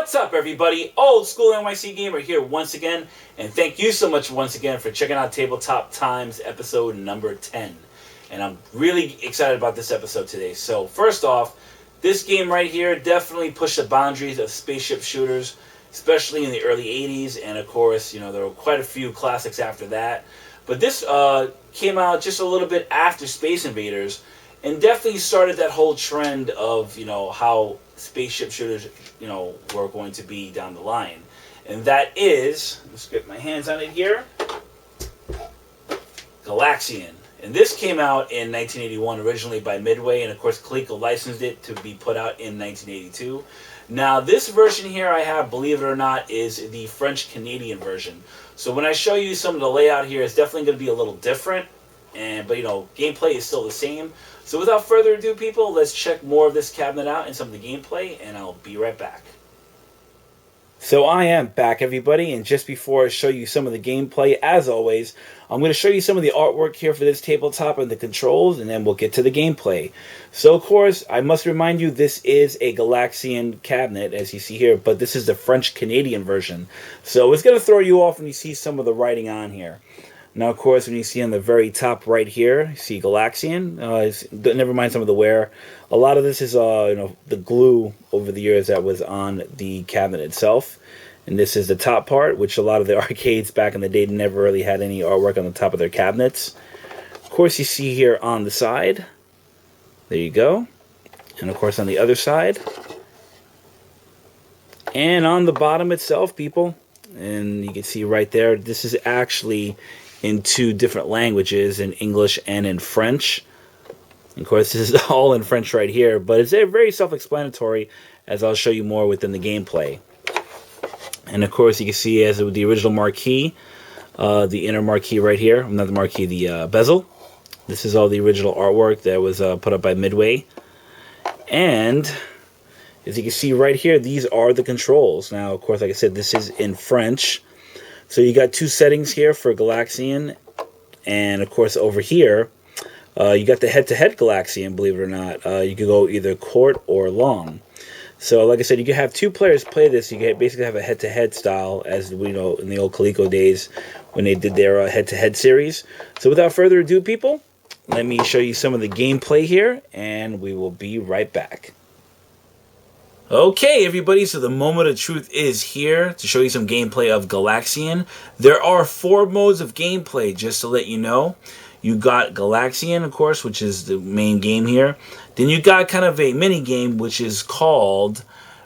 What's up, everybody? Old School NYC Gamer here once again, and thank you so much once again for checking out Tabletop Times episode number 10. And I'm really excited about this episode today. So first off, this game right here definitely pushed the boundaries of spaceship shooters, especially in the early 80s, and of course, you know, there were quite a few classics after that. But this came out just a little bit after Space Invaders, and definitely started that whole trend of, you know, how spaceship shooters, you know, were going to be down the line. And that is, let's get my hands on it here, Galaxian. And this came out in 1981 originally by Midway, and of course Coleco licensed it to be put out in 1982. Now this version here I have, believe it or not, is the French-Canadian version. So when I show you some of the layout here, it's definitely going to be a little different, but you know, gameplay is still the same. So without further ado, people, let's check more of this cabinet out and some of the gameplay, and I'll be right back. So I am back, everybody, and just before I show you some of the gameplay, as always, I'm going to show you some of the artwork here for this tabletop and the controls, and then we'll get to the gameplay. So, of course, I must remind you, this is a Galaxian cabinet, as you see here, but this is the French-Canadian version. So it's going to throw you off when you see some of the writing on here. Now, of course, when you see on the very top right here, you see Galaxian. Never mind some of the wear. A lot of this is, you know, the glue over the years that was on the cabinet itself. And this is the top part, which a lot of the arcades back in the day never really had any artwork on the top of their cabinets. Of course, you see here on the side. There you go. And, of course, on the other side. And on the bottom itself, people. And you can see right there, this is actually in two different languages, in English and in French. Of course, this is all in French right here, but it's very self-explanatory, as I'll show you more within the gameplay. And of course, you can see as with the original marquee, the inner marquee right here, not the marquee, the bezel. This is all the original artwork that was put up by Midway. And as you can see right here, these are the controls. Now, of course, like I said, this is in French. So you got two settings here for Galaxian, and of course over here, you got the head-to-head Galaxian, believe it or not. You could go either court or long. So like I said, you could have two players play this. You could basically have a head-to-head style, as we know in the old Coleco days when they did their head-to-head series. So without further ado, people, let me show you some of the gameplay here, and we will be right back. Okay, everybody, so the moment of truth is here to show you some gameplay of Galaxian. There are 4 modes of gameplay, just to let you know. You got Galaxian, of course, which is the main game here. Then you got kind of a mini game, which is called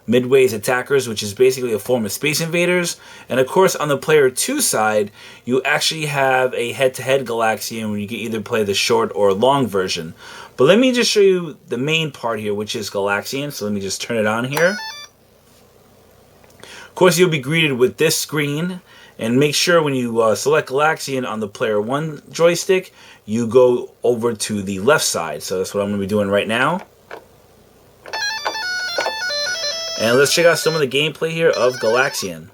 Midway's Attackers, which is basically a form of Space Invaders. And of course, on the player 2 side, you actually have a head-to-head Galaxian where you can either play the short or long version. But let me just show you the main part here, which is Galaxian. So let me just turn it on here. Of course, you'll be greeted with this screen. And make sure when you select Galaxian on the player 1 joystick, you go over to the left side. So that's what I'm going to be doing right now. And let's check out some of the gameplay here of Galaxian.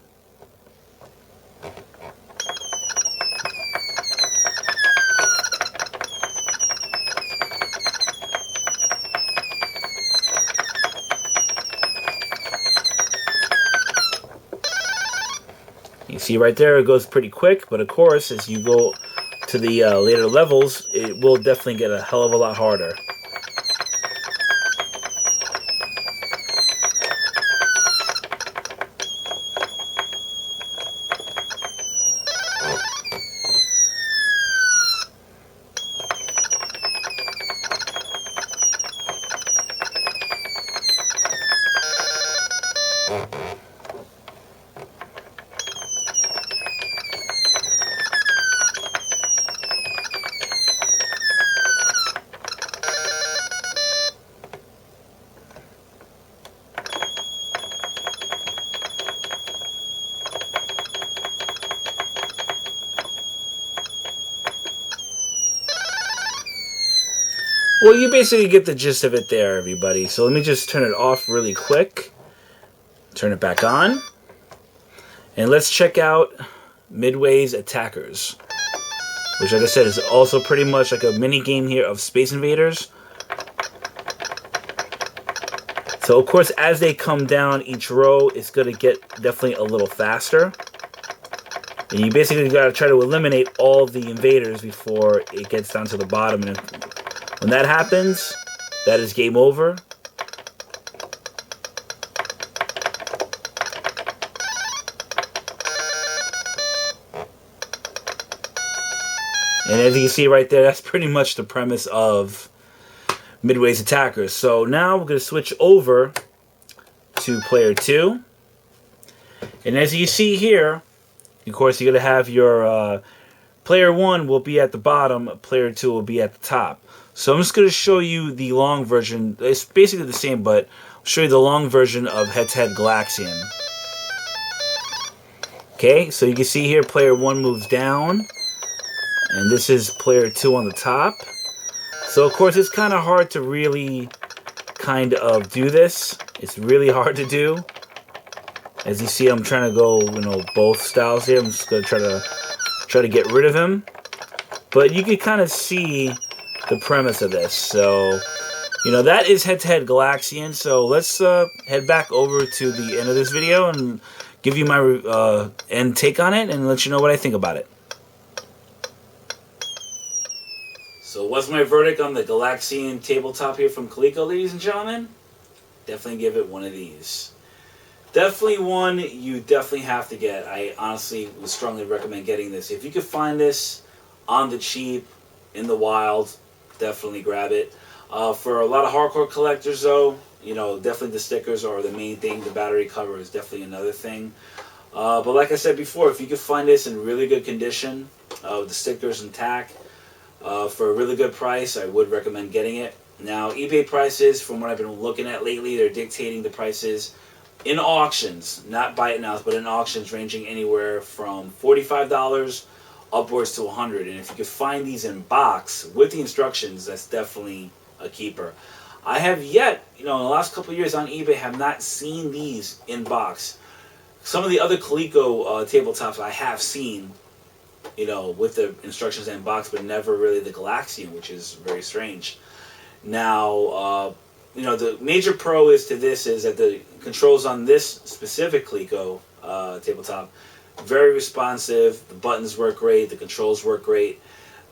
You see right there, it goes pretty quick, but of course, as you go to the later levels, it will definitely get a hell of a lot harder. Well, you basically get the gist of it there, everybody. So let me just turn it off really quick. Turn it back on. And let's check out Midway's Attackers, which, like I said, is also pretty much like a mini game here of Space Invaders. So of course, as they come down each row, it's going to get definitely a little faster. And you basically got to try to eliminate all the invaders before it gets down to the bottom. And when that happens, that is game over. And as you can see right there, that's pretty much the premise of Midway's attackers. So now we're going to switch over to player 2. And as you see here, of course, you're going to have your player 1 will be at the bottom, player 2 will be at the top. So I'm just going to show you the long version. It's basically the same, but I'll show you the long version of head-to-head Galaxian. Okay, so you can see here player 1 moves down. And this is player 2 on the top. So, of course, it's kind of hard to really kind of do this. It's really hard to do. As you see, I'm trying to go, both styles here. I'm just going to try to get rid of him. But you can kind of see the premise of this. So, that is head-to-head Galaxian. So, let's head back over to the end of this video and give you my end take on it and let you know what I think about it. So what's my verdict on the Galaxian tabletop here from Coleco, ladies and gentlemen? Definitely give it one of these. Definitely one you definitely have to get. I honestly would strongly recommend getting this. If you could find this on the cheap, in the wild, definitely grab it. For a lot of hardcore collectors though, definitely the stickers are the main thing. The battery cover is definitely another thing. But like I said before, if you could find this in really good condition, with the stickers intact, for a really good price, I would recommend getting it. Now, eBay prices, from what I've been looking at lately, they're dictating the prices in auctions, not buy it now, but in auctions ranging anywhere from $45 upwards to $100. And if you could find these in box with the instructions, that's definitely a keeper. I have yet, in the last couple of years on eBay, have not seen these in box. Some of the other Coleco tabletops I have seen, with the instructions in box, but never really the Galaxian, which is very strange. Now, the major pro is to this is that the controls on this specific Coleco tabletop, very responsive. The buttons work great. The controls work great.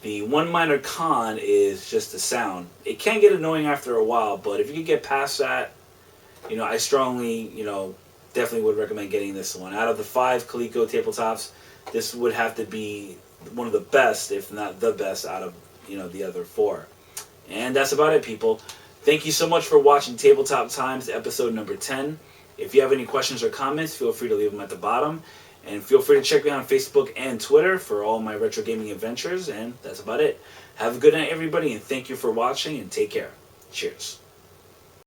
The one minor con is just the sound. It can get annoying after a while, but if you can get past that, I strongly, definitely would recommend getting this one. Out of the 5 Coleco tabletops, this would have to be one of the best, if not the best, out of the other 4. And that's about it, people. Thank you so much for watching Tabletop Times, episode number 10. If you have any questions or comments, feel free to leave them at the bottom. And feel free to check me out on Facebook and Twitter for all my retro gaming adventures. And that's about it. Have a good night, everybody, and thank you for watching, and take care. Cheers.